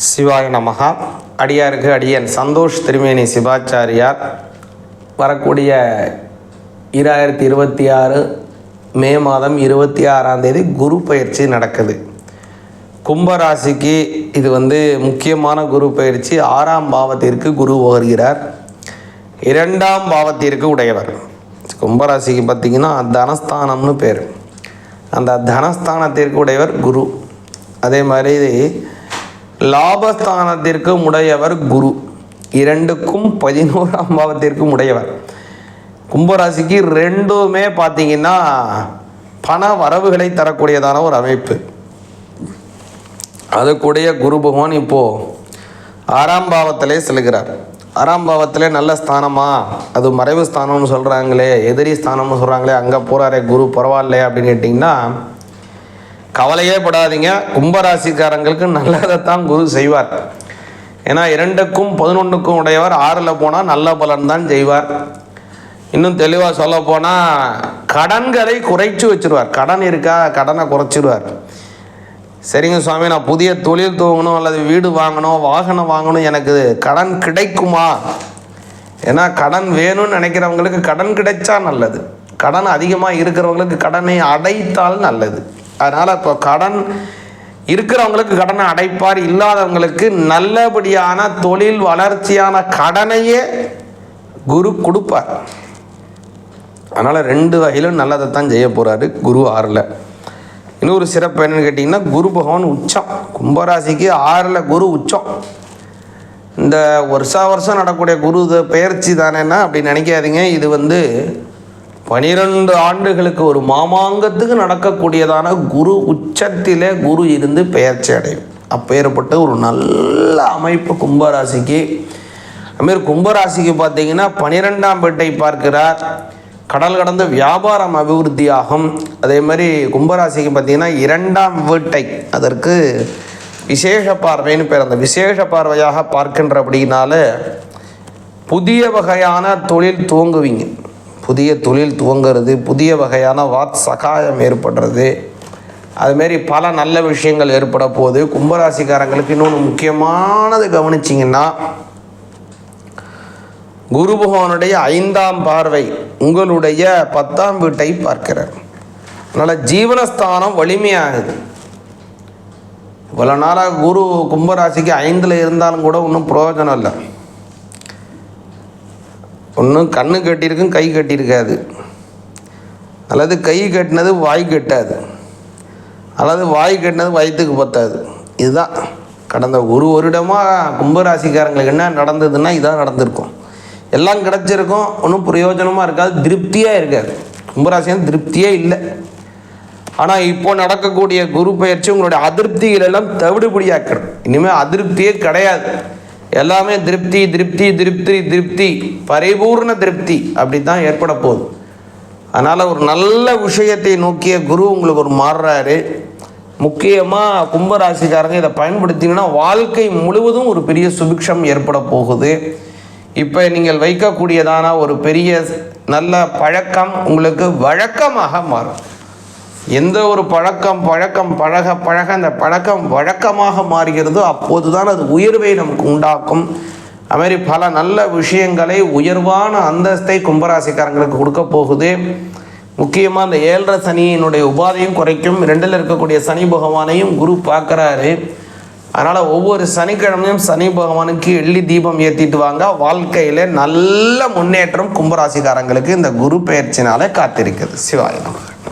சிவாய நமகா. அடியாருக்கு அடியன் சந்தோஷ் திருமேனி சிவாச்சாரியார் வரக்கூடிய 2026 மே மாதம் 26ஆம் தேதி குரு பயிற்சி நடக்குது. கும்பராசிக்கு இது முக்கியமான குரு பயிற்சி. 6ஆம் பாவத்திற்கு குரு வருகிறார். 2ஆம் பாவத்திற்கு உடையவர். கும்பராசிக்கு பார்த்திங்கன்னா தனஸ்தானம்னு பேர். அந்த தனஸ்தானத்திற்கு உடையவர் குரு. அதே மாதிரி லாபஸ்தானத்திற்கும் உடையவர் குரு. 2க்கும் 11ஆம் பாவத்திற்கும் உடையவர். கும்பராசிக்கு 2மே பார்த்திங்கன்னா பண வரவுகளை தரக்கூடியதான ஒரு அமைப்பு. அதுக்குடைய குரு பகவான் இப்போது 6ஆம் பாவத்திலே செல்கிறார். 6ஆம் பாவத்திலே நல்ல ஸ்தானமா, அது மறைவு ஸ்தானம்னு சொல்கிறாங்களே, எதிரி ஸ்தானம்னு சொல்கிறாங்களே, அங்கே போகிறாரே குரு பரவாயில்லையே அப்படின்னு கேட்டிங்கன்னா கவலையே படாதீங்க. கும்பராசிக்காரங்களுக்கு நல்லதைத்தான் குரு செய்வார். ஏன்னா 2க்கும் 11க்கும் உடையவர் 6ல் போனால் நல்ல பலன் தான் செய்வார். இன்னும் தெளிவாக சொல்ல போனால் கடன்களை குறைச்சி வச்சுருவார். கடன் இருக்கா, கடனை குறைச்சிடுவார். சரிங்க சுவாமி, நான் புதிய தொழில் துவங்கணும் அல்லது வீடு வாங்கணும், வாகனம் வாங்கணும், எனக்கு கடன் கிடைக்குமா? ஏன்னா கடன் வேணும்னு நினைக்கிறவங்களுக்கு கடன் கிடைச்சா நல்லது. கடன் அதிகமாக இருக்கிறவங்களுக்கு கடனை அடைத்தால் நல்லது. அதனால் இப்போ கடன் இருக்கிறவங்களுக்கு கடனை அடைப்பார், இல்லாதவங்களுக்கு நல்லபடியான தொழில் வளர்ச்சியான கடனையே குரு கொடுப்பார். அதனால் 2 வகையிலும் நல்லதைத்தான் செய்ய போகிறாரு குரு 6ல். இன்னொரு சிறப்பு என்னன்னு கேட்டிங்கன்னா குரு பகவான் உச்சம். கும்பராசிக்கு 6ல் குரு உச்சம். இந்த வருஷம் நடக்கக்கூடிய குரு பெயர்ச்சி தானேன்னா அப்படி நினைக்காதீங்க. இது 12 ஆண்டுகளுக்கு ஒரு மாமாங்கத்துக்கு நடக்கக்கூடியதான குரு உச்சத்திலே குரு இருந்து பெயர்ச்சி அடையும். அப்பேற்பட்ட ஒரு நல்ல அமைப்பு கும்பராசிக்கு. அதுமாரி கும்பராசிக்கு பார்த்திங்கன்னா 12ஆம் வீட்டை பார்க்கிறார். கடல் கடந்த வியாபாரம் அபிவிருத்தியாகும். அதே மாதிரி கும்பராசிக்கு பார்த்திங்கன்னா 2ஆம் வீட்டை, அதற்கு விசேஷ பார்வைன்னு பேர். அந்த விசேஷ பார்வையாக பார்க்கின்ற அப்படின்னால புதிய வகையான தொழில் துவங்குவீங்க. புதிய தொழில் துவங்கிறது, புதிய வகையான சகாயம் ஏற்படுறது, அதுமாரி பல நல்ல விஷயங்கள் ஏற்பட போகுது. கும்பராசிக்காரங்களுக்கு இன்னொன்று முக்கியமானது கவனிச்சிங்கன்னா குரு பகவானுடைய 5ஆம் பார்வை உங்களுடைய 10ஆம் வீட்டை பார்க்கிறார். அதனால் ஜீவனஸ்தானம் வலிமையாகுது. இவ்வளோ நாளாக குரு கும்பராசிக்கு 5ல் இருந்தாலும் கூட ஒன்றும் பிரயோஜனம் இல்லை. ஒன்றும் கண்ணு கட்டியிருக்கும், கை கட்டியிருக்காது, அல்லது கை கட்டினது வாய் கட்டாது, அல்லது வாய் கட்டினது வயிற்றுக்கு பத்தாது. இதுதான் கடந்த ஒரு வருடமாக கும்பராசிக்காரங்களுக்கு என்ன நடந்ததுன்னா இதான் நடந்திருக்கும். எல்லாம் கிடச்சிருக்கும், ஒன்றும் பிரயோஜனமாக இருக்காது, திருப்தியாக இருக்காது. கும்பராசியாக திருப்தியே இல்லை. ஆனால் இப்போ நடக்கக்கூடிய குரு பயிற்சி உங்களுடைய அதிருப்திகளெல்லாம் தவிடுபடியாக்கணும். இனிமேல் அதிருப்தியே கிடையாது. எல்லாமே திருப்தி திருப்தி திருப்தி திருப்தி, பரிபூர்ண திருப்தி அப்படி தான் ஏற்பட போகுது. அதனால் ஒரு நல்ல விஷயத்தை நோக்கிய குரு உங்களுக்கு ஒரு மாறுறாரு. முக்கியமாக கும்பராசிக்காரங்க இதை பயன்படுத்திங்கன்னா வாழ்க்கை முழுவதும் ஒரு பெரிய சுபிக்ஷம் ஏற்பட போகுது. இப்போ நீங்கள் வைக்கக்கூடியதான ஒரு பெரிய நல்ல பழக்கம் உங்களுக்கு வழக்கமாக மாறும். எந்த ஒரு பழக்கம் பழக அந்த பழக்கம் வழக்கமாக மாறுகிறதோ அப்போது தான் அது உயர்வை நமக்கு உண்டாக்கும். அதுமாதிரி பல நல்ல விஷயங்களை, உயர்வான அந்தஸ்தை கும்பராசிக்காரங்களுக்கு கொடுக்க போகுது. முக்கியமாக அந்த 7.5 சனியினுடைய உபாதையும் குறைக்கும். 2ல் இருக்கக்கூடிய சனி பகவானையும் குரு பார்க்குறாரு. அதனால் ஒவ்வொரு சனிக்கிழமையும் சனி பகவானுக்கு எள்ளி தீபம் ஏற்றிட்டு வாங்க. வாழ்க்கையில் நல்ல முன்னேற்றம் கும்பராசிக்காரங்களுக்கு இந்த குரு பெயர்ச்சினாலே காத்திருக்குது. சிவாய நமः.